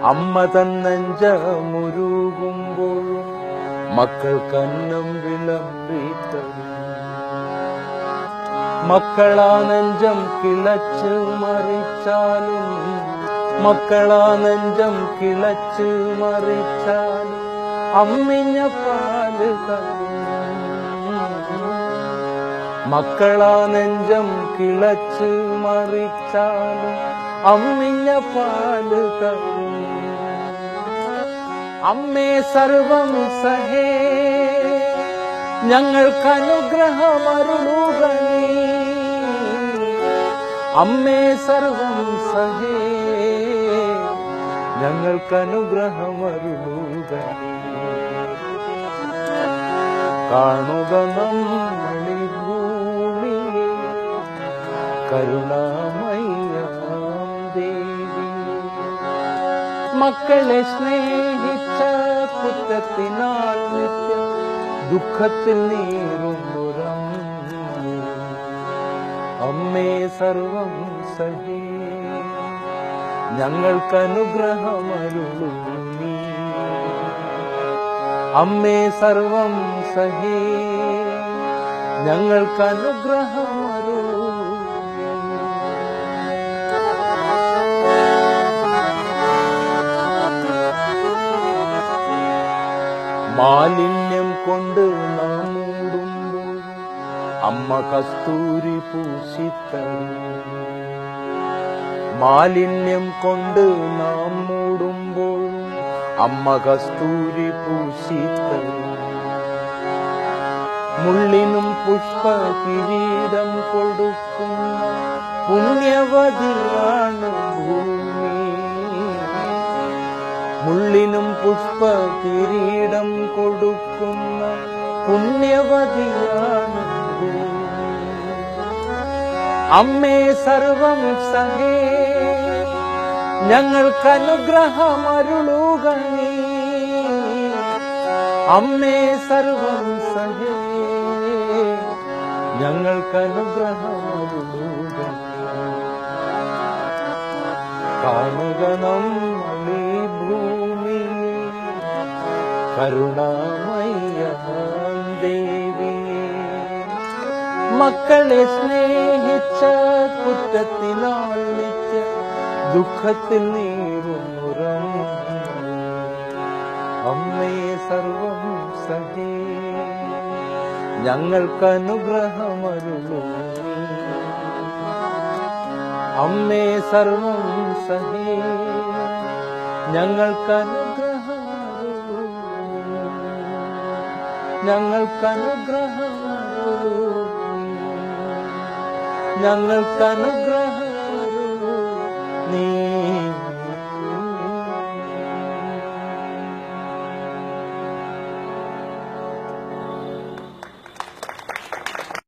അമ്മ തന്നഞ്ചമുരുകുമ്പോഴും മക്കൾക്കന്നം വിളമ്പിത്തരും. മക്കളാ നെഞ്ചം കിളച്ച് മറിച്ചാലും, മക്കളാ നെഞ്ചം കിളച്ച് മറിച്ചാലും അമ്മിഞ്ഞ പാല് തരും. മക്കളാ നെഞ്ചം കിളച്ച് മറിച്ചാലും അമ്മിഞ്ഞ പാല് തരും. അമ്മേ സർവം സഹേ ഞങ്ങൾക്കനുഗ്രഹമരുളുക നീ. അമ്മേ സർവം സഹേ ഞങ്ങൾക്കനുഗ്രഹമരുളുക നീ. കാണുക നമ്മളീ ഭൂമിയെ കരുണാമയ്യാം ദേവി. മക്കളെ സ്നേഹിച്ച കുറ്റത്തിനാൽ നിത്യം ദുഃഖത്തിൽ നീറുന്നുറങ്ങി. അമ്മേ സർവം സഹേ ഞങ്ങൾക്കനുഗ്രഹമരുളൂ നീ. അമ്മേ സർവം സഹേ ഞങ്ങൾക്കനുഗ്രഹമരുളൂ. മാലിന്യം കൊണ്ട് നാം മൂടുമ്പോൾ അമ്മ കസ്തൂരി പൂശിത്തരും. മാലിന്യം കൊണ്ട് നാം മൂടുമ്പോൾ അമ്മ കസ്തൂരി പൂശിത്തരും. മുള്ളിനും പുഷ്പ കിരീടം കൊടുക്കുന്ന പുണ്യവതിയാണ് ഭൂമി. മുള്ളിനും പുഷ്പ കിരീടം കൊടുക്കുന്ന പുണ്യവതിയാണ് ഭൂമി. അമ്മേ സർവം സഹേ ഞങ്ങൾക്കനുഗ്രഹമരുളുക നീ. അമ്മേ സർവം സഹേ ഞങ്ങൾക്കനുഗ്രഹമരുളുക നീ. കാണുക നമ്മളീ ഭൂമിയെ കരുണാമയ്യാം ദേവി. മക്കളെ സ്നേഹിച്ച കുറ്റത്തിനാൽ നിത്യ ദുഃഖത്തിൽ നീറുന്നുറങ്ങി. അമ്മേ സർവം സഹേ ഞങ്ങൾക്കനുഗ്രഹമരുളൂ നീ. അമ്മേ സർവം സഹേ ഞങ്ങൾക്കനുഗ്രഹമരുളൂ. ഞങ്ങൾക്കനുഗ്രഹമരുളൂ. ഞങ്ങൾക്കനുഗ്രഹമരുളൂ നീ.